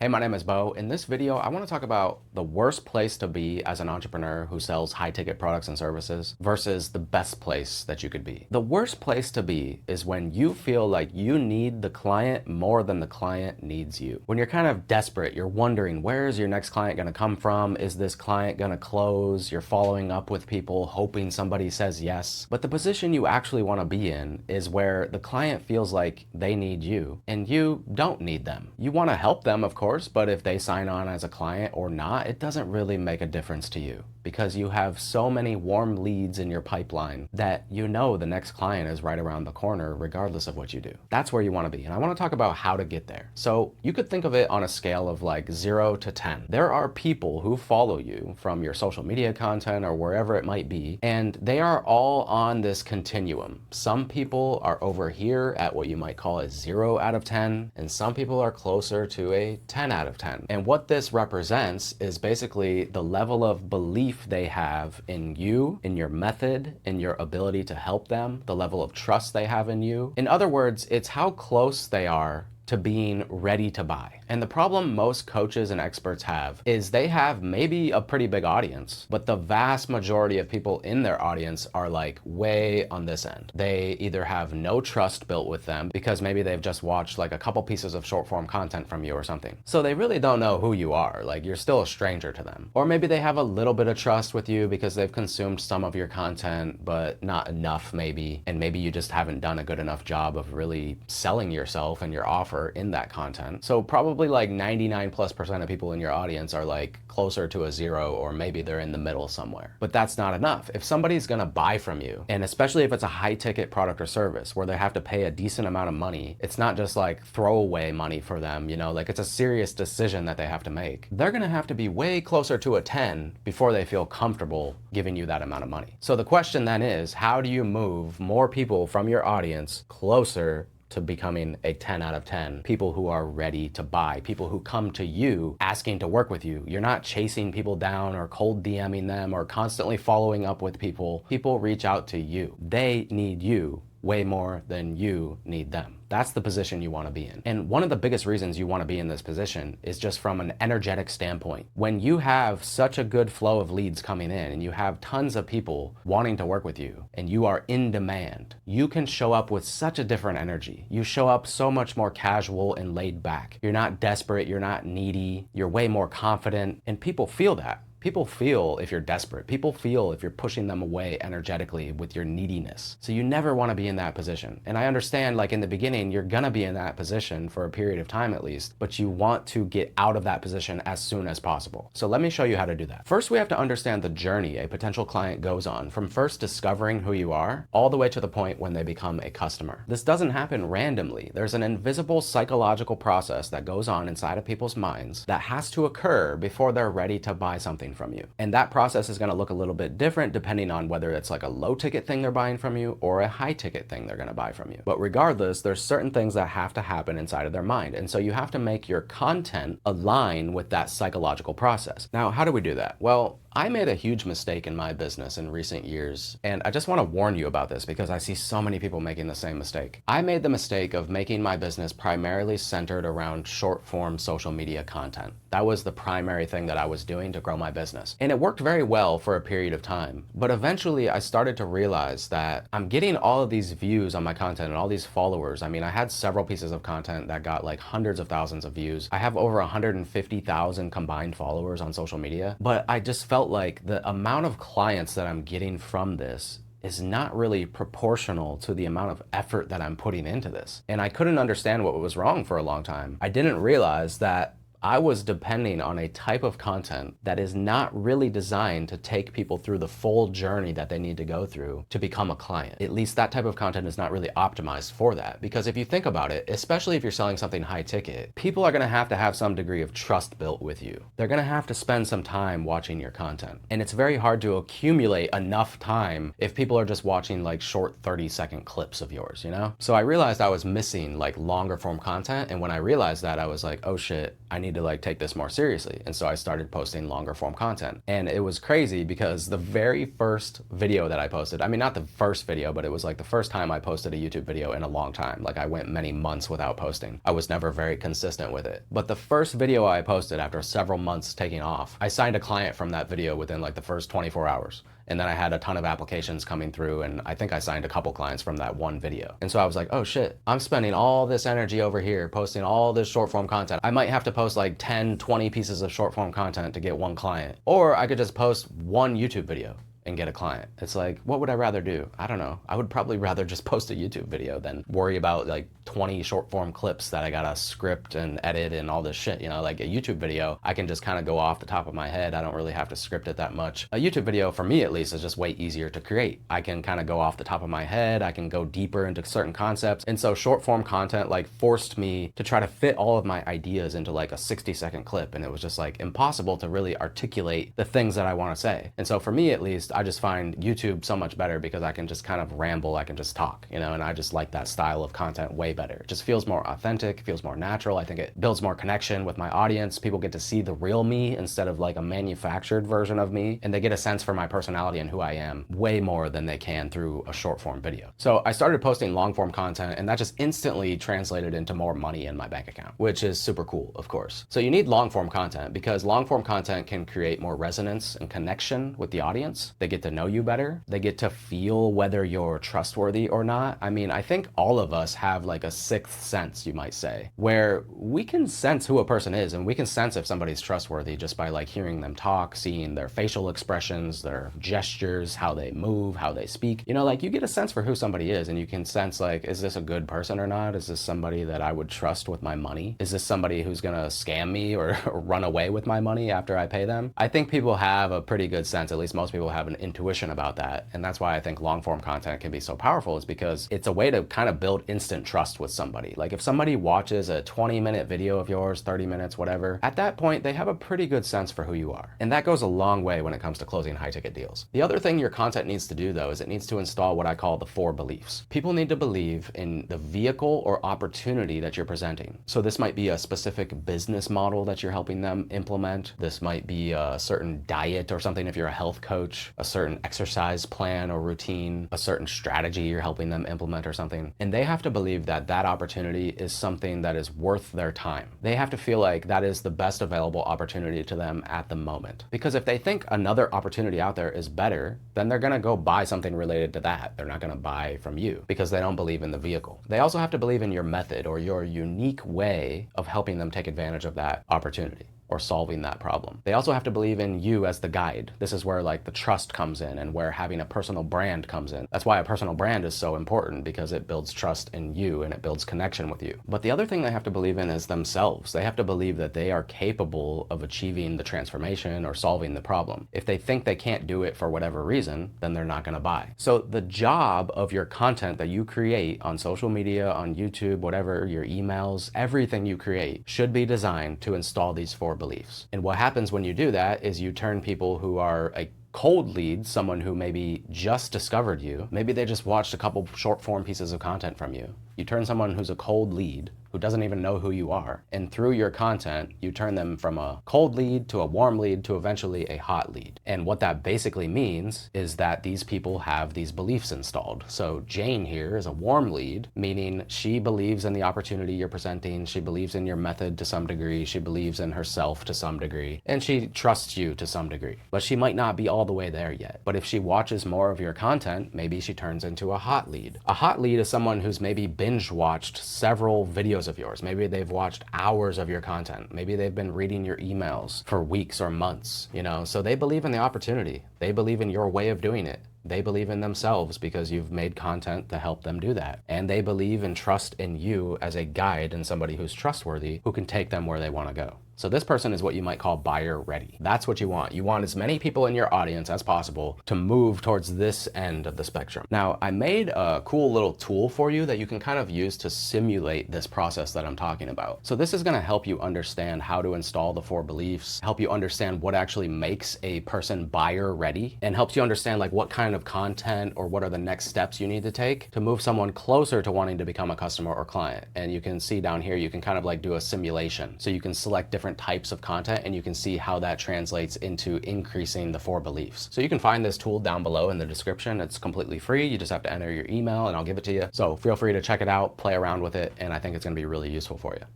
Hey, my name is Beau. In this video, I want to talk about the worst place to be as an entrepreneur who sells high-ticket products and services versus the best place that you could be. The worst place to be is when you feel like you need the client more than the client needs you. When you're kind of desperate, you're wondering, where is your next client going to come from? Is this client going to close? You're following up with people, hoping somebody says yes. But the position you actually want to be in is where the client feels like they need you and you don't need them. You want to help them, of course, but if they sign on as a client or not, it doesn't really make a difference to you because you have so many warm leads in your pipeline that you know the next client is right around the corner regardless of what you do. That's where you want to be. And I want to talk about how to get there. So you could think of it on a scale of like 0 to 10. There are people who follow you from your social media content or wherever it might be, and they are all on this continuum. Some people are over here at what you might call a 0 out of 10, and some people are closer to a 10 out of 10. And what this represents is basically the level of belief they have in you, in your method, in your ability to help them, the level of trust they have in you. In other words, it's how close they are to being ready to buy. And the problem most coaches and experts have is they have maybe a pretty big audience, but the vast majority of people in their audience are like way on this end. They either have no trust built with them because maybe they've just watched like a couple pieces of short form content from you or something. So they really don't know who you are. Like you're still a stranger to them. Or maybe they have a little bit of trust with you because they've consumed some of your content, but not enough maybe. And maybe you just haven't done a good enough job of really selling yourself and your offer in that content. So probably like 99+% of people in your audience are like closer to a 0, or maybe they're in the middle somewhere. But that's not enough. If somebody's gonna buy from you, and especially if it's a high ticket product or service where they have to pay a decent amount of money, it's not just like throwaway money for them, you know, like it's a serious decision that they have to make. They're gonna have to be way closer to a 10 before they feel comfortable giving you that amount of money. So the question then is, how do you move more people from your audience closer to becoming a 10 out of 10, people who are ready to buy, people who come to you asking to work with you? You're not chasing people down or cold DMing them or constantly following up with people. People reach out to you. They need you way more than you need them. That's the position you want to be in. And one of the biggest reasons you want to be in this position is just from an energetic standpoint. When you have such a good flow of leads coming in and you have tons of people wanting to work with you and you are in demand, you can show up with such a different energy. You show up so much more casual and laid back. You're not desperate, you're not needy, you're way more confident, and people feel that. People feel if you're desperate. People feel if you're pushing them away energetically with your neediness. So you never want to be in that position. And I understand, like in the beginning, you're gonna be in that position for a period of time at least, but you want to get out of that position as soon as possible. So let me show you how to do that. First, we have to understand the journey a potential client goes on from first discovering who you are all the way to the point when they become a customer. This doesn't happen randomly. There's an invisible psychological process that goes on inside of people's minds that has to occur before they're ready to buy something from you. And that process is going to look a little bit different depending on whether it's like a low ticket thing they're buying from you or a high ticket thing they're going to buy from you. But regardless, there's certain things that have to happen inside of their mind. And so you have to make your content align with that psychological process. Now, how do we do that? Well, I made a huge mistake in my business in recent years, and I just want to warn you about this because I see so many people making the same mistake. I made the mistake of making my business primarily centered around short form social media content. That was the primary thing that I was doing to grow my business. And it worked very well for a period of time. But eventually I started to realize that I'm getting all of these views on my content and all these followers. I mean, I had several pieces of content that got like hundreds of thousands of views. I have over 150,000 combined followers on social media, but I just felt like the amount of clients that I'm getting from this is not really proportional to the amount of effort that I'm putting into this. And I couldn't understand what was wrong for a long time. I didn't realize that I was depending on a type of content that is not really designed to take people through the full journey that they need to go through to become a client. At least that type of content is not really optimized for that. Because if you think about it, especially if you're selling something high ticket, people are gonna have to have some degree of trust built with you. They're gonna have to spend some time watching your content. And it's very hard to accumulate enough time if people are just watching like short 30-second clips of yours, you know? So I realized I was missing like longer form content. And when I realized that, I was like, oh shit, I need to like take this more seriously. And so I started posting longer form content. And it was crazy because the very first video that I posted, I mean, not the first video, but it was like the first time I posted a YouTube video in a long time. Like I went many months without posting. I was never very consistent with it. But the first video I posted after several months taking off, I signed a client from that video within like the first 24 hours. And then I had a ton of applications coming through, and I think I signed a couple clients from that one video. And so I was like, oh shit, I'm spending all this energy over here posting all this short form content. I might have to post like 10, 20 pieces of short form content to get one client. Or I could just post one YouTube video and get a client. It's like, what would I rather do? I don't know. I would probably rather just post a YouTube video than worry about like 20 short form clips that I gotta script and edit and all this shit. You know, like a YouTube video, I can just kind of go off the top of my head. I don't really have to script it that much. A YouTube video, for me at least, is just way easier to create. I can kind of go off the top of my head. I can go deeper into certain concepts. And so short form content like forced me to try to fit all of my ideas into like a 60-second clip. And it was just like impossible to really articulate the things that I want to say. And so for me at least, I just find YouTube so much better because I can just kind of ramble, I can just talk, you know, and I just like that style of content way better. It just feels more authentic, feels more natural. I think it builds more connection with my audience. People get to see the real me instead of like a manufactured version of me, and they get a sense for my personality and who I am way more than they can through a short form video. So I started posting long form content, and that just instantly translated into more money in my bank account, which is super cool, of course. So you need long form content because long form content can create more resonance and connection with the audience. They get to know you better. They get to feel whether you're trustworthy or not. I mean, I think all of us have like a sixth sense, you might say, where we can sense who a person is, and we can sense if somebody's trustworthy just by like hearing them talk, seeing their facial expressions, their gestures, how they move, how they speak. You know, like you get a sense for who somebody is, and you can sense like, is this a good person or not? Is this somebody that I would trust with my money? Is this somebody who's gonna scam me or run away with my money after I pay them? I think people have a pretty good sense, at least most people have an intuition about that. And that's why I think long form content can be so powerful, is because it's a way to kind of build instant trust with somebody. Like if somebody watches a 20-minute video of yours, 30 minutes, whatever, at that point, they have a pretty good sense for who you are. And that goes a long way when it comes to closing high ticket deals. The other thing your content needs to do though, is it needs to install what I call the 4 beliefs. People need to believe in the vehicle or opportunity that you're presenting. So this might be a specific business model that you're helping them implement. This might be a certain diet or something if you're a health coach, a certain exercise plan or routine, a certain strategy you're helping them implement or something. And they have to believe that that opportunity is something that is worth their time. They have to feel like that is the best available opportunity to them at the moment. Because if they think another opportunity out there is better, then they're gonna go buy something related to that. They're not gonna buy from you because they don't believe in the vehicle. They also have to believe in your method or your unique way of helping them take advantage of that opportunity or solving that problem. They also have to believe in you as the guide. This is where like the trust comes in and where having a personal brand comes in. That's why a personal brand is so important, because it builds trust in you and it builds connection with you. But the other thing they have to believe in is themselves. They have to believe that they are capable of achieving the transformation or solving the problem. If they think they can't do it for whatever reason, then they're not gonna buy. So the job of your content that you create on social media, on YouTube, whatever, your emails, everything you create should be designed to install these 4 beliefs. And what happens when you do that is you turn people who are a cold lead, someone who maybe just discovered you, maybe they just watched a couple short form pieces of content from you. You turn someone who's a cold lead, who doesn't even know who you are, and through your content, you turn them from a cold lead to a warm lead to eventually a hot lead. And what that basically means is that these people have these beliefs installed. So Jane here is a warm lead, meaning she believes in the opportunity you're presenting, she believes in your method to some degree, she believes in herself to some degree, and she trusts you to some degree. But she might not be all the way there yet. But if she watches more of your content, maybe she turns into a hot lead. A hot lead is someone who's maybe binge watched several videos of yours. Maybe they've watched hours of your content. Maybe they've been reading your emails for weeks or months, you know? So they believe in the opportunity. They believe in your way of doing it. They believe in themselves because you've made content to help them do that. And they believe and trust in you as a guide and somebody who's trustworthy who can take them where they want to go. So this person is what you might call buyer ready. That's what you want. You want as many people in your audience as possible to move towards this end of the spectrum. Now, I made a cool little tool for you that you can kind of use to simulate this process that I'm talking about. So this is going to help you understand how to install the 4 beliefs, help you understand what actually makes a person buyer ready, and helps you understand like what kind of content or what are the next steps you need to take to move someone closer to wanting to become a customer or client. And you can see down here, you can kind of like do a simulation. So you can select different different types of content, and you can see how that translates into increasing the 4 beliefs. So you can find this tool down below in the description. It's completely free. You just have to enter your email and I'll give it to you. So feel free to check it out, play around with it, and I think it's going to be really useful for you.